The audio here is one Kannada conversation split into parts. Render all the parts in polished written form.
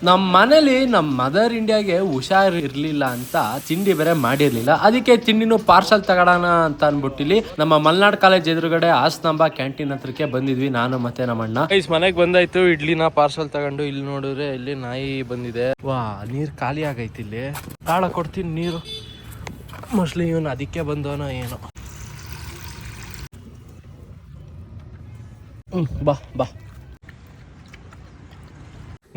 ನಮ್ಮ ಮನೇಲಿ ನಮ್ಮ ಮದರ್ ಇಂಡಿಯಾಗೆ ಹುಷಾರ್ ಇರ್ಲಿಲ್ಲ ಅಂತ ತಿಂಡಿ ಬೇರೆ ಮಾಡಿರ್ಲಿಲ್ಲ. ಅದಕ್ಕೆ ತಿಂಡಿನೂ ಪಾರ್ಸಲ್ ತಗೊಳೋಣ ಅಂತ ಅನ್ಬಿಟ್ಟಿಲ್ಲಿ ನಮ್ಮ ಮಲ್ನಾಡ್ ಕಾಲೇಜ್ ಎದುರುಗಡೆ ಹಾಸನಾಂಬ ಕ್ಯಾಂಟೀನ್ ಹತ್ರಕ್ಕೆ ಬಂದಿದ್ವಿ ನಾನು ಮತ್ತೆ ನಮ್ಮ ಅಣ್ಣ. ಮನೆಗೆ ಬಂದಾಯ್ತು, ಇಡ್ಲಿನ ಪಾರ್ಸಲ್ ತಗೊಂಡು. ಇಲ್ಲಿ ನೋಡಿದ್ರೆ ಇಲ್ಲಿ ನಾಯಿ ಬಂದಿದೆ. ವಾ, ನೀರ್ ಖಾಲಿ ಆಗೈತಿ ಇಲ್ಲಿ. ತಾಳ ಕೊಡ್ತೀನಿ ನೀರು. ಮೋಸ್ಟ್ಲಿ ಇವನು ಅದಕ್ಕೆ ಬಂದವನೋ ಏನೋ. ಬಾ ಬಾ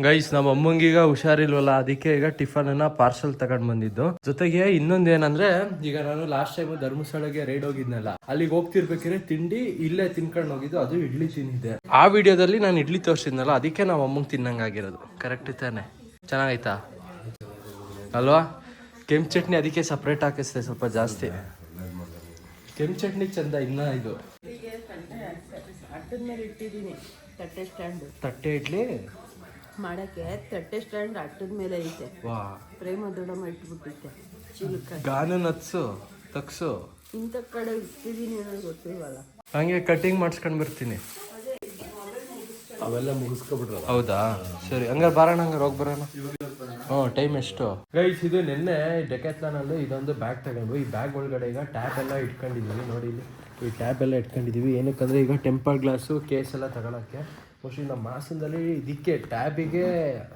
ಗೈಸ್, ನಮ್ಮ ಅಮ್ಮಂಗೀಗ ಹುಷಾರಿಲ್ವಲ್ಲ, ಅದಕ್ಕೆ ಈಗ ಟಿಫನ್ ಅನ್ನ ಪಾರ್ಸಲ್ ತಗೊಂಡ್ ಬಂದಿದ್ದು. ಜೊತೆಗೆ ಇನ್ನೊಂದೇನಂದ್ರೆ, ಈಗ ನಾನು ಲಾಸ್ಟ್ ಟೈಮ್ ಧರ್ಮಸ್ಥಳಕ್ಕೆ ರೈಡ್ ಹೋಗಿದ್ನಲ್ಲ, ಅಲ್ಲಿಗೆ ಹೋಗ್ತಿರ್ಬೇಕಿದ್ರೆ ತಿಂಡಿ ಇಲ್ಲೇ ತಿನ್ಕೊಂಡು ಹೋಗಿದ್ದು. ಅದು ಇಡ್ಲಿ ತಿಂದಿದ್ದೆ. ಆ ವಿಡಿಯೋದಲ್ಲಿ ನಾನು ಇಡ್ಲಿ ತೋರಿಸಿದ್ನಲ್ಲ, ಅದಕ್ಕೆ ನಾವು ಅಮ್ಮಂಗೆ ತಿನ್ನಂಗಾಗಿರೋದು. ಕರೆಕ್ಟ್ ತಾನೆ? ಚೆನ್ನಾಗೈತಾ ಅಲ್ವಾ? ಕೆಂಪು ಚಟ್ನಿ ಅದಕ್ಕೆ ಸಪ್ರೇಟ್ ಹಾಕಿಸ್ತೆ, ಸ್ವಲ್ಪ ಜಾಸ್ತಿ. ಕೆಂಪು ಚಟ್ನಿ ಚಂದ. ಇನ್ನ ಇದು ತಟ್ಟೆ ಇಡ್ಲಿ ಮಾಡಕ್ಕೆ ತಟ್ಟೆ ಸ್ಟ್ಯಾಂಡ್ ಅಟ್ಟದ ಮೇಲೆ ಐತೆ. ಪ್ರೇಮ ದೊಡ್ಡಮ್ಮ ಇಟ್ಬಿಟ್ಟಿತ್ತೆ ಚಿಲ್ಕ. ಗಾನ ನತ್ಸು ತಕ್ಸು ಇಂಥ ಕಡೆ ಇಟ್ಟಿದ್ದೀನಿ ಅನ್ನೋದು ಗೊತ್ತಿಲ್ವಲ್ಲ. ಹಂಗೆ ಕಟಿಂಗ್ ಮಾಡಿಸ್ಕೊಂಡು ಬರ್ತೀನಿ. ಅವೆಲ್ಲ ಮುಗಿಸ್ಕೊಬಿಟ್ರಲ್ಲ. ಹೌದಾ, ಸರಿ. ಹಂಗಾರೆ ಬರೋಣ, ಹಂಗಾರೆ ಹೋಗಿ ಬರೋಣ. ಟೈಮ್ ಎಷ್ಟು ಗೈಸ್? ಇದು ನಿನ್ನೆ ಡೆಕ್ಯಾಥ್ಲಾನಲ್ಲಿ ಇದೊಂದು ಬ್ಯಾಗ್ ತಗೊಂಡು, ಈ ಬ್ಯಾಗ್ ಒಳಗಡೆ ಈಗ ಟ್ಯಾಪ್ ಎಲ್ಲ ಇಟ್ಕೊಂಡಿದ್ದೀವಿ. ನೋಡಿ ಇಲ್ಲಿ ಈ ಟ್ಯಾಪ್ ಎಲ್ಲ ಇಟ್ಕೊಂಡಿದ್ದೀವಿ. ಏನಕ್ಕಂದ್ರೆ ಈಗ ಟೆಂಪರ್ ಗ್ಲಾಸು ಕೇಸ್ ಎಲ್ಲ ತಗೊಳಕ್ಕೆ. ಮೋಸ್ಟ್ಲಿ ನಮ್ಮ ಹಾಸನದಲ್ಲಿ ಇದಕ್ಕೆ ಟ್ಯಾಬಿಗೆ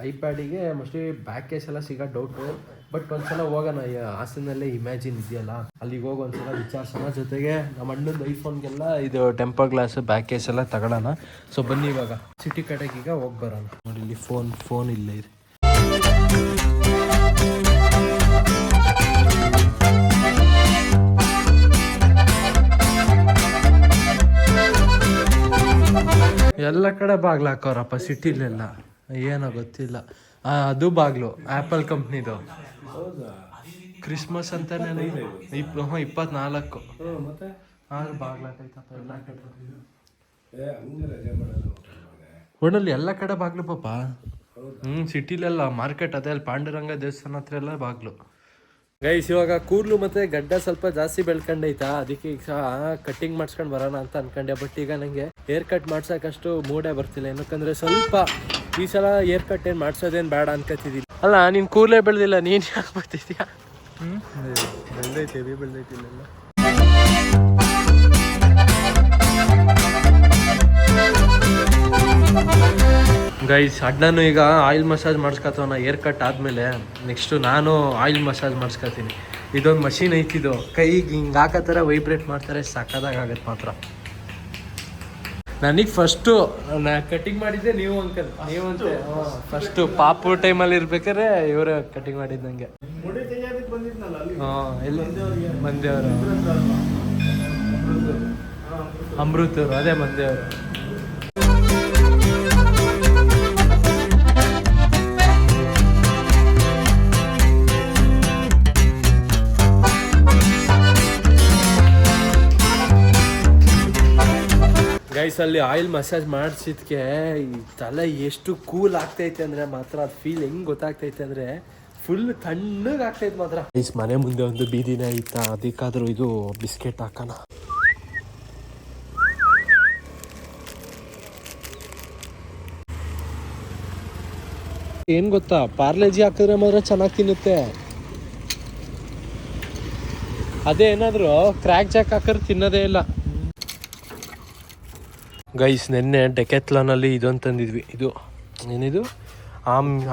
ಐಪ್ಯಾಡಿಗೆ ಮೋಸ್ಟ್ಲಿ ಬ್ಯಾಕ್ ಕೇಸ್ ಎಲ್ಲ ಸಿಗೋ ಡೌಟು. ಬಟ್ ಒಂದ್ಸಲ ಹೋಗೋಣ, ಹಾಸನಲ್ಲೇ ಇಮ್ಯಾಜಿನ್ ಇದೆಯಲ್ಲ, ಅಲ್ಲಿಗೆ ಹೋಗಿ ಒಂದ್ಸಲ ವಿಚಾರಿಸೋಣ. ಜೊತೆಗೆ ನಮ್ಮ ಅಣ್ಣನ ಐಫೋನ್ಗೆಲ್ಲ ಇದು ಟೆಂಪರ್ ಗ್ಲಾಸ್ ಬ್ಯಾಕ್ ಕೇಸ್ ಎಲ್ಲ ತಗೊಳ್ಳೋಣ. ಸೊ ಬನ್ನಿ ಇವಾಗ ಸಿಟಿ ಕಡೆಗೆ ಈಗ ಹೋಗಿ ಬರೋಣ. ನೋಡಿ ಇಲ್ಲಿ ಫೋನ್ ಇಲ್ಲೇ ಇದೆ. ಎಲ್ಲ ಕಡೆ ಬಾಗ್ಲು ಹಾಕೋರಪ್ಪ ಸಿಟಿಲೆಲ್ಲ, ಏನೋ ಗೊತ್ತಿಲ್ಲ. ಅದು ಬಾಗ್ಲು ಆ್ಯಪಲ್ ಕಂಪ್ನಿದು. ಕ್ರಿಸ್ಮಸ್ ಅಂತಾನೆ 24 ಆದ್ರೂ ಬಾಗ್ಲು ಹಾಕೈತಪ್ಪ ಎಲ್ಲ ಕಡೆ. ಒಡಲ್ಲಿ ಎಲ್ಲ ಕಡೆ ಬಾಗ್ಲು ಪಾಪ. ಸಿಟಿಲೆಲ್ಲ ಮಾರ್ಕೆಟ್ ಅದೇ ಅಲ್ಲಿ ಪಾಂಡುರಂಗ ದೇವಸ್ಥಾನ ಹತ್ರ ಎಲ್ಲ ಬಾಗ್ಲು. ಗೈಸ್, ಇವಾಗ ಕೂದಲು ಮತ್ತೆ ಗಡ್ಡ ಸ್ವಲ್ಪ ಜಾಸ್ತಿ ಬೆಳ್ಕೊಂಡೈತಾ, ಅದಕ್ಕೆ ಈಗ ಕಟ್ಟಿಂಗ್ ಮಾಡ್ಸ್ಕೊಂಡು ಬರೋಣ ಅಂತ ಅನ್ಕೊಂಡೆ. ಬಟ್ ಈಗ ನಂಗೆ ಹೇರ್ ಕಟ್ ಮಾಡ್ಸೋಕಷ್ಟು ಮೂಡೇ ಬರ್ತಿಲ್ಲ. ಏನಕ್ಕಂದ್ರೆ ಸ್ವಲ್ಪ ಈ ಸಲ ಹೇರ್ ಕಟ್ ಏನು ಮಾಡ್ಸೋದೇನು ಬೇಡ ಅನ್ಕೋತಿದ್ದೀನಿ. ಅಲ್ಲ, ನೀನು ಕೂದಲೇ ಬೆಳೆದಿಲ್ಲ, ನೀನು ಯಾಕೆ ಬರ್ತಿದ್ಯಾ? ಬೆಳ್ದೈತಿಲ್ಲ. ಗೈಸ್, ಅಡ್ಡನು ಈಗ ಆಯಿಲ್ ಮಸಾಜ್ ಮಾಡಿಸ್ಕೊತವನ ಹೇರ್ ಕಟ್ ಆದಮೇಲೆ. ನೆಕ್ಸ್ಟು ನಾನು ಆಯಿಲ್ ಮಸಾಜ್ ಮಾಡಿಸ್ಕೊತೀನಿ. ಇದೊಂದು ಮಷೀನ್ ಐತಿದು, ಕೈಗೆ ಹಿಂಗೆ ಹಾಕೋತರ ವೈಬ್ರೇಟ್ ಮಾಡ್ತಾರೆ, ಸಕ್ಕದಾಗತ್ತೆ ಮಾತ್ರ. ನನಗೆ ಫಸ್ಟು ಕಟಿಂಗ್ ಮಾಡಿದ್ದೆ ನೀವಂತೆ ಫಸ್ಟು ಪಾಪು ಟೈಮಲ್ಲಿ ಇರ್ಬೇಕಾದ್ರೆ ಇವರೇ ಕಟಿಂಗ್ ಮಾಡಿದ್ದಂಗೆ. ಎಲ್ಲಿ ಮಂದೇವರು, ಅಮೃತರು, ಅದೇ ಮಂದೇವರು. ಗೈಸ್, ಅಲ್ಲಿ ಆಯಿಲ್ ಮಸಾಜ್ ಮಾಡಿಸಿದ್ಕೆ ಈ ತಲೆ ಎಷ್ಟು ಕೂಲ್ ಆಗ್ತೈತೆ ಅಂದರೆ ಮಾತ್ರ ಅದು ಫೀಲ್ ಹೆಂಗೆ ಗೊತ್ತಾಗ್ತೈತೆ ಅಂದರೆ ಫುಲ್ ತಣ್ಣಗೆ ಆಗ್ತೈತೆ ಮಾತ್ರ. ಗೈಸ್, ಮನೆ ಮುಂದೆ ಒಂದು ಬೀದಿನೇ ಐತಾ, ಅದಕ್ಕಾದ್ರೂ ಇದು ಬಿಸ್ಕೆಟ್ ಹಾಕೋಣ. ಏನು ಗೊತ್ತಾ, ಪಾರ್ಲೇಜಿ ಹಾಕಿದ್ರೆ ಮಾತ್ರ ಚೆನ್ನಾಗಿ ತಿನ್ನುತ್ತೆ. ಅದೇ ಏನಾದರೂ ಕ್ರ್ಯಾಕ್ ಜಾಕ್ ಹಾಕಿದ್ರೆ ತಿನ್ನೋದೇ ಇಲ್ಲ. ಗೈಸ್, ನೆನ್ನೆ ಡೆಕ್ಯಾಥ್ಲಾನಲ್ಲಿ ಇದೊಂದು ತಂದಿದ್ವಿ. ಇದು ಏನಿದು,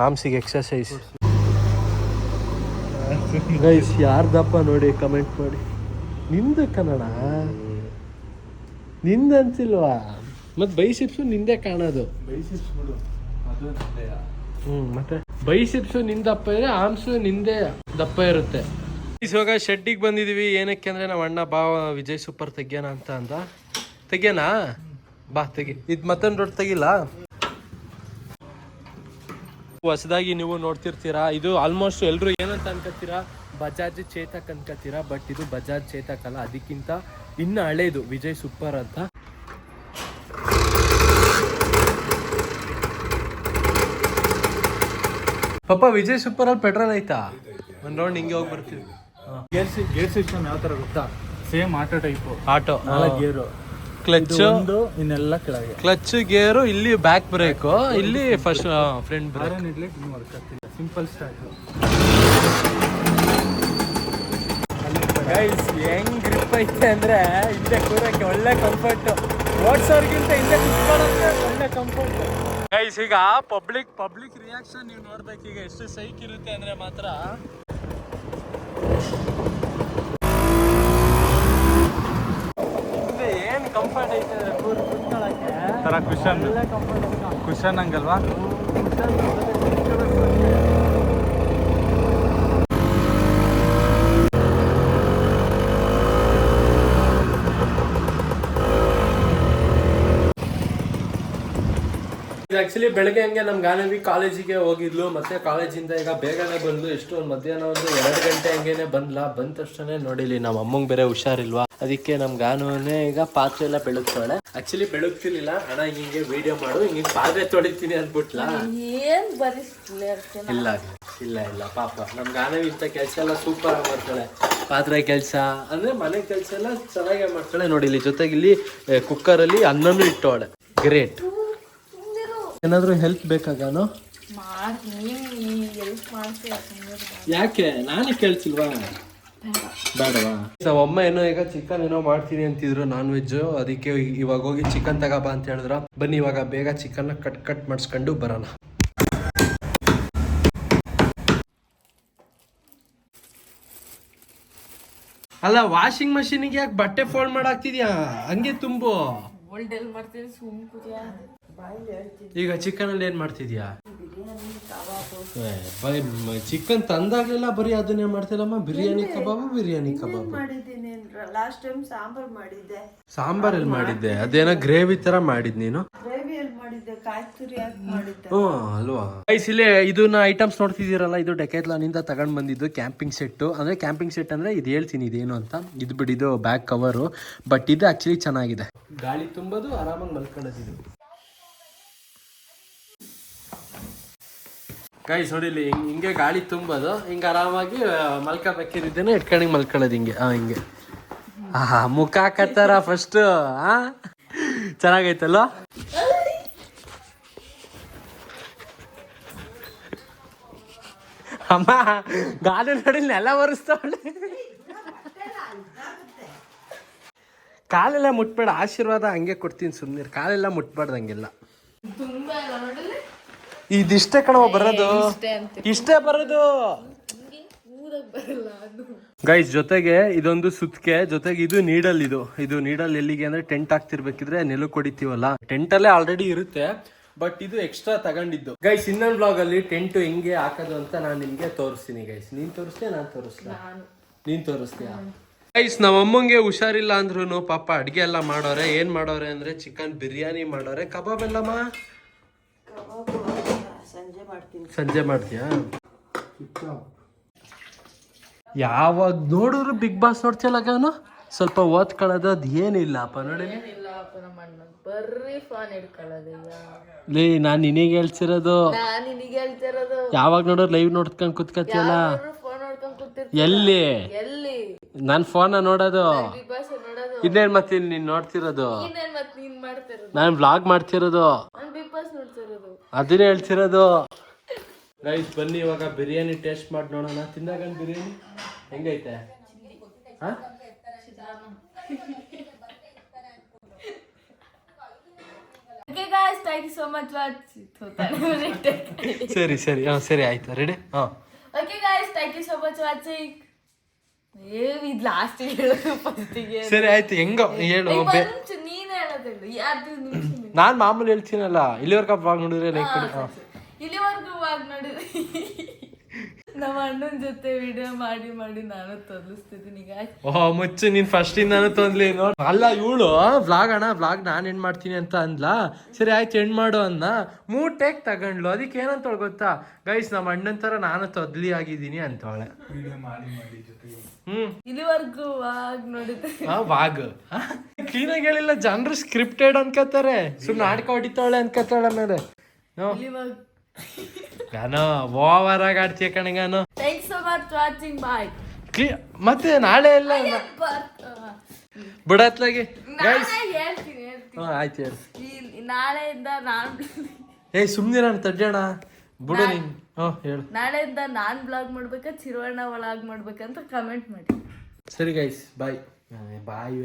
ಆಮ್ಸಿಗೆ ಎಕ್ಸರ್ಸೈಸ್. ಗೈಸ್, ಯಾರ್ದಪ್ಪ ನೋಡಿ ಕಮೆಂಟ್ ಮಾಡಿ. ನಿಂದು ಕನ್ನಡ ನಿಂದ ಅಂತಿಲ್ವಾ? ಮತ್ತೆ ಬೈಸಿಪ್ಸು ನಿಂದೆ ಕಾಣೋದು. ಮತ್ತೆ ಬೈಸಿಪ್ಸು ನಿಂದಪ್ಪ ಇದೆ, ಆಮ್ಸು ನಿಂದೆ ದಪ್ಪ ಇರುತ್ತೆ. ಇವಾಗ ಶೆಡ್ಡಿಗೆ ಬಂದಿದೀವಿ. ಏನಕ್ಕೆ ಅಂದ್ರೆ ನಮ್ಮ ಅಣ್ಣ ಬಾವ ವಿಜಯ್ ಸೂಪರ್ ತೆಗ್ಯಾನ ಅಂತ ಅಂದ. ತೆಗ್ಯಾನಾ? ಬಾ ತೆಗಿ. ಇದು ಮತ್ತೊಂದು ರೋಡ್ ತೆಗಿಲ್ಲ. ಹೊಸದಾಗಿ ನೀವು ನೋಡ್ತಿರ್ತೀರಾ. ಇದು ಆಲ್ಮೋಸ್ಟ್ ಎಲ್ಲರೂ ಏನಂತ ಅನ್ಕೋತೀರಾ, ಬಜಾಜ್ ಚೇತಕ್ ಅನ್ಕೋತೀರಾ. ಬಟ್ ಇದು ಬಜಾಜ್ ಚೇತಕ್ ಅಲ್ಲ, ಅದಕ್ಕಿಂತ ಇನ್ನು ಹಳೇದು ವಿಜಯ್ ಸೂಪರ್ ಅಂತ. ಪಾಪ ವಿಜಯ್ ಸೂಪರ್ ಅಲ್ಲಿ ಪೆಟ್ರೋಲ್ ಐತಾ? ಒಂದು ರೌಂಡ್ ಹಿಂಗೆ ಹೋಗಿ ಬರ್ತೀವಿ. ಗೇರ್ ಸಿಸ್ಟಮ್ ಯಾವ ಥರ ಗೊತ್ತಾ? Same auto type. ಆಟೋ 4 ಗೇರು. ಕ್ಲಚ್ ಇನ್ನೆಲ್ಲ ಕೆಳಗೆ ಕ್ಲಚ್ ಗೇರು, ಇಲ್ಲಿ ಬ್ಯಾಕ್ ಬ್ರೇಕು, ಇಲ್ಲಿ ಫಸ್ಟ್ ಫ್ರಂಟ್ ಬ್ರೇಕ್. ಇಡ್ಲಿಕ್ಕೆ ಇನ್ನೂ ವರ್ಕ್ ಆಗ್ತಿಲ್ಲ. Simple start. ಗೈಸ್ ಹೆಂಗ್ ಗ್ರಿಪ್ ಐತೆ ಅಂದ್ರೆ ಹಿಂದೆ ಕೂರಕ್ಕೆ ಒಳ್ಳೆ ಕಂಫರ್ಟ್. ಓಡ್ಸೋರ್ಗಿಂತ ಹಿಂದೆ ಕುತ್ಕೊಳ್ಳೋಕೆ ಒಳ್ಳೆ ಕಂಫರ್ಟ್. ಗೈಸ್ ಈಗ ಪಬ್ಲಿಕ್ ರಿಯಾಕ್ಷನ್ ನೀವು ನೋಡ್ಬೇಕು. ಈಗ ಎಷ್ಟು ಸೈಕ್ ಇರುತ್ತೆ ಅಂದ್ರೆ ಮಾತ್ರ. ಏನ್ ಕಂಫರ್ಟ್ ಐತೆ ಕುತ್ಕೊಳ್ಳೋಕೆ. ತರ ಕುಶನ್ ಒಳ್ಳೆ ಕಂಫರ್ಟ್. ಕುಶನ್ ಹಂಗಲ್ವಾ? ಆಕ್ಚುಲಿ ಬೆಳಗ್ಗೆ ಹಂಗೆ ನಮ್ ಗಾನವಿ ಕಾಲೇಜಿಗೆ ಹೋಗಿದ್ಲು. ಮತ್ತೆ ಕಾಲೇಜಿಂದ ಈಗ ಬೇಗನೆ ಬಂದ್ಲು. ಎಷ್ಟು ಒಂದು ಮಧ್ಯಾಹ್ನ 2 ಗಂಟೆ ಹಂಗೇನೆ ಬಂದ ತಕ್ಷಣ ನೋಡಿಲಿ ನಮ್ಮ ಅಮ್ಮಂಗ್ ಬೇರೆ ಹುಷಾರಿಲ್ವಾ, ಅದಕ್ಕೆ ನಮ್ ಗಾನುವನ್ನೇ ಈಗ ಪಾತ್ರೆ ಎಲ್ಲ ಬೆಳಗ್ತಾಳೆ. ಆಕ್ಚುಲಿ ಬೆಳಗ್ತಿರ್ಲಿಲ್ಲ, ಅಣ್ಣ ಹಿಂಗೆ ವಿಡಿಯೋ ಮಾಡು, ಹಿಂಗೆ ಪಾತ್ರೆ ತೊಳಿತೀನಿ ಅಂದ್ಬಿಟ್ಲಾ. ಏನ್ ಬರೀ ಇಲ್ಲ ಇಲ್ಲ ಇಲ್ಲ ಪಾಪ ನಮ್ ಗಾನವಿ ಇಂಥ ಕೆಲಸ ಎಲ್ಲ ಸೂಪರ್ ಆಗಿ ಮಾಡ್ತಾಳೆ. ಪಾತ್ರೆ ಕೆಲಸ ಅಂದ್ರೆ ಮನೆ ಕೆಲಸ ಎಲ್ಲ ಚೆನ್ನಾಗೇ ಮಾಡ್ತಾಳೆ. ನೋಡಿ ಇಲ್ಲಿ ಜೊತೆಗೆ ಇಲ್ಲಿ ಕುಕ್ಕರಲ್ಲಿ ಅನ್ನನೂ ಇಟ್ಟವಳೆ. ಗ್ರೇಟ್. ಏನಾದ್ರು ಹೆಲ್ಪ್ ಬೇಕಾಗಾನು? ಯಾಕೆ ನಾನೇ ಕೇಳ್ಸಿಲ್ವಾ? ಬೇಡವಾ? ಅಮ್ಮ ಏನೋ ಈಗ ಚಿಕನ್ ಏನೋ ಮಾಡ್ತೀನಿ ಅಂತಿದ್ರು, ನಾನ್ ವೆಜ್. ಅದಕ್ಕೆ ಇವಾಗ ಹೋಗಿ ಚಿಕನ್ ತಗೋಬ ಅಂತ ಹೇಳಿದ್ರ. ಬನ್ನಿ ಇವಾಗ ಬೇಗ ಚಿಕನ್ ಕಟ್ ಮಾಡಿಸ್ಕೊಂಡು ಬರೋಣ. ಅಲ್ಲ ವಾಷಿಂಗ್ ಮಷೀನಿಗೆ ಯಾಕೆ ಬಟ್ಟೆ ಫೋಲ್ಡ್ ಮಾಡಾಕ್ತಿದ್ಯಾ? ಹಂಗೆ ತುಂಬು. ಈಗ ಚಿಕನ್ ಅಲ್ಲಿ ಏನ್ ಮಾಡ್ತಿದ್ಯಾ? ಚಿಕನ್ ತಂದಾಗ್ಲೆಲ್ಲ ಬರೀ ಅದನ್ನೇ ಮಾಡ್ತಿಲ್ಲಮ್ಮ. ಬಿರಿಯಾನಿ ಕಬಾಬ್ ಮಾಡಿದ್ದೀನಿ. ಲಾಸ್ಟ್ ಟೈಮ್ ಸಾಂಬಾರ್ ಮಾಡಿದ್ದೆ. ಸಾಂಬಾರ್ ಎಲ್ಲಿ ಮಾಡಿದ್ದೆ? ಅದೇನೋ ಗ್ರೇವಿ ತರ ಮಾಡಿದ್ ನೀನು. ಗ್ರೇವಿಯಲ್ಲಿ ಮಾಡಿದ್ದೆ, ಕಾಯಿ ತುರಿ ಹಾಕಿ ಮಾಡಿದ್ದೆ. ಅಲ್ವಾ? ಇಲ್ಲಿ ಇದನ್ನ ಐಟಮ್ಸ್ ನೋಡ್ತಿದ್ದೀರಲ್ಲ, ಇದು ಡೆಕ್ಯಾಥ್ಲಾನ್ ಇಂದ ತಗೊಂಡ್ ಬಂದಿದ್ದು ಕ್ಯಾಂಪಿಂಗ್ ಸೆಟ್. ಅಂದ್ರೆ ಕ್ಯಾಂಪಿಂಗ್ ಸೆಟ್ ಅಂದ್ರೆ ಇದು ಹೇಳ್ತೀನಿ ಇದೇನು ಅಂತ. ಇದು ಬಿಡಿದು ಬ್ಯಾಕ್ ಕವರು. ಬಟ್ ಇದು ಆಕ್ಚುಲಿ ಚೆನ್ನಾಗಿದೆ. ಗಾಳಿ ತುಂಬೋದು, ಆರಾಮಾಗಿ ಮಲ್ಕೊಳ್ಳೋದು. ಗೈಸ್ ನೋಡಿ ಇಲ್ಲಿ ಹಿಂಗೆ ಗಾಳಿ ತುಂಬೋದು, ಹಿಂಗೆ ಆರಾಮಾಗಿ ಮಲ್ಕೋಬೇಕಿದ್ದೇನೆ. ಇಟ್ಕೊಂಡು ಮಲ್ಕೊಳ್ಳೋದು ಹಿಂಗೆ. ಹಿಂಗೆ ಮುಖ ಹಾಕತ್ತಾರ ಫಸ್ಟ್. ಚೆನ್ನಾಗೈತಲ್ಲ? ಅಮ್ಮ ಗಾಳಿ ನೋಡಿ ನೆಲ ಒರೆಸ್ತಾವಳೆ. ಕಾಲೆಲ್ಲ ಮುಟ್ಬೇಡ, ಆಶೀರ್ವಾದ ಹಂಗೆ ಕೊಡ್ತೀನಿ ಸುಮ್ಮನೆ. ಕಾಲೆಲ್ಲ ಮುಟ್ಬಾರ್ದು ಹಂಗೆಲ್ಲ. ಇದಿಷ್ಟೇ ಕಣವ ಬರೋದು, ಇಷ್ಟೇ ಬರೋದು ಗೈಸ್. ಜೊತೆಗೆ ಇದೊಂದು ಸುತ್ತಿಗೆ, ಜೊತೆಗೆ ಇದು ನೀಡಲ್. ಇದು ನೀಡಲ್ ಎಲ್ಲಿಗೆ ಅಂದ್ರೆ ಟೆಂಟ್ ಹಾಕ್ತಿರ್ಬೇಕಿದ್ರೆ ನೆಲಕ್ಕೆ ಹೊಡಿತೀವಲ್ಲ, ಟೆಂಟ್ ಅಲ್ಲೇ ಆಲ್ರೆಡಿ ಇರುತ್ತೆ. ಬಟ್ ಇದು ಎಕ್ಸ್ಟ್ರಾ ತಗೊಂಡಿದ್ದು ಗೈಸ್. ಇನ್ನೊಂದು ಬ್ಲಾಗ್ ಅಲ್ಲಿ ಟೆಂಟ್ ಹಿಂಗೆ ಹಾಕೋದು ಅಂತ ನಾನು ನಿಮ್ಗೆ ತೋರಿಸ್ತೀನಿ ಗೈಸ್. ನೀನ್ ತೋರಿಸ್ತೀಯ ನಾನು ತೋರಿಸ್ಲಾ? ನೀನ್ ತೋರಿಸ್ತೀಯಾ? ಗೈಸ್ ನಮ್ಮ ಅಮ್ಮಂಗೆ ಹುಷಾರಿಲ್ಲ ಅಂದ್ರೂ ಪಾಪ ಅಡ್ಗೆ ಎಲ್ಲ ಮಾಡೋರೆ. ಏನ್ ಮಾಡೋರೆ ಅಂದ್ರೆ ಚಿಕನ್ ಬಿರಿಯಾನಿ ಮಾಡೋರೆ. ಕಬಾಬ್ ಎಲ್ಲಮ್ಮ ಸಂಜೆ ಮಾಡ್ತೀಯಾ? ಯಾವಾಗ ನೋಡಿದ್ರು ಬಿಗ್ ಬಾಸ್ ನೋಡ್ತಿಯಲ್ಲ ಗಾನು. ಸ್ವಲ್ಪ ಓದ್ಕೊಳ್ಳೋದು ಅದ್ ಏನಿಲ್ಲಪ್ಪ. ನೋಡಿ ಲೇ ನಾನ್ ನಿನಗೆ ಹೇಳ್ತಿರೋದು. ಯಾವಾಗ ನೋಡೋರು ಲೈವ್ ನೋಡ್ಕೊಂಡ್ ಕುತ್ಕತಿಯಲ್ಲ. ಎಲ್ಲಿ ನಾನ್ ಫೋನ್ ನೋಡೋದು? ಇನ್ನೇನ್ ಮತ್ತೆ ನೀನ್ ನೋಡ್ತಿರೋದು? ನಾನ್ ವ್ಲಾಗ್ ಮಾಡ್ತಿರೋದು, ಅದನ್ನೇ ಹೇಳ್ತಿರೋದು. ಗೈಸ್ ಬನ್ನಿ ಇವಾಗ ಬಿರಿಯಾನಿ ಟೇಸ್ಟ್ ಮಾಡಿ ನೋಡೋಣ. ತಿಂದಾಗನ್ ಬಿರಿಯಾನಿ ಹೆಂಗೈತೆ? ಸರಿ ಸರಿ ಸರಿ ಆಯ್ತು. ರೆಡಿ? ಸರಿ ಆಯ್ತು. ಹೆಂಗ ಹೇಳು? ನಾನ್ ಮಾಮೂಲಿ ಹೇಳ್ತೀನಲ್ಲ. ಇಲ್ಲಿವರೆಗೂ ಬ್ಲಾಗ್ ನೋಡಿದ್ರೆ ಲೈಕ್ ಕೊಡಿ. ಇಲ್ಲಿವರೆಗೂ ನೋಡಿದ್ರಿ ನಮ್ಮ ಅಣ್ಣನ ಜೊತೆ ವಿಡಿಯೋ ಮಾಡಿ ನಾನು ತೊದಲಿಸ್ತಿದ್ದೀನಿ. ಮುಚ್ಚು ನೀನ್ ಫಸ್ಟ್ ಇಂದಾನು ತೊಂದ್ಲಿ. ಅಲ್ಲ ಇವಳು ವ್ಲಾಗ್ ಅಣ್ಣ ವ್ಲಾಗ್ ನಾನ್ ಏನ್ ಮಾಡ್ತೀನಿ ಅಂತ ಅಂದ್ಲಾ. ಸರಿ ಆಯ್ತು ಎಂಡ್ ಮಾಡು ಅಂದ. 3 ಟೇಕ್ ತಗೊಂಡ್ಲು. ಅದಕ್ಕೆ ಏನಂತ ಗೊತ್ತಾ ಗೈಸ್, ನಮ್ಮ ಅಣ್ಣನ ತರ ನಾನು ತೊದ್ಲಿ ಆಗಿದ್ದೀನಿ ಅಂತವಳೆ. ಇಲ್ಲಿವರೆಗೂ ವಾಗ್ ನೋಡಿದ್ರಿ? ವಾಗ್ ಕ್ಲೀನ್ ಆಗಿ ಹೇಳಿಲ್ಲ. ಜನರು ಸ್ಕ್ರಿಪ್ಟೆಡ್ ಅನ್ಕೋತಾರೆ. ಸುಮ್ನೆ ನಾಟಕ ಹೊಡಿತಾವಳೆ ಅನ್ಕೋತಾಳೆ. ಆಮೇಲೆ ಗಾನೋ ಓವರ್ ಆಗಿ ಆಡ್ತೀಯ ಕಣಗಾನು. Thanks for watching. ಬಾಯ್. ಮತ್ತೆ ನಾಳೆ ಎಲ್ಲ ಬಿಡತ್ಲಾಗೆ ಗೈಸ್ ಹೇಳ್ತೀನಿ ಹಾಂ ಆಯ್ತು ಹೇಳಿ ನಾಳೆಯಿಂದ ನಾನು ಏಯ್ ಸುಮ್ಮನೆ ನಾನು ತಡ್ಡೋಣ ಬಿಡು ನೀನು ಹಾಂ ಹೇಳು ನಾಳೆಯಿಂದ ನಾನು ಬ್ಲಾಗ್ ಮಾಡ್ಬೇಕಾ ಚಿರುವಣ್ಣ ವ್ಲಾಗ್ ಮಾಡ್ಬೇಕಂತ ಕಮೆಂಟ್ ಮಾಡಿ. ಸರಿ ಗೈಸ್ ಬಾಯ್ ಬಾಯ್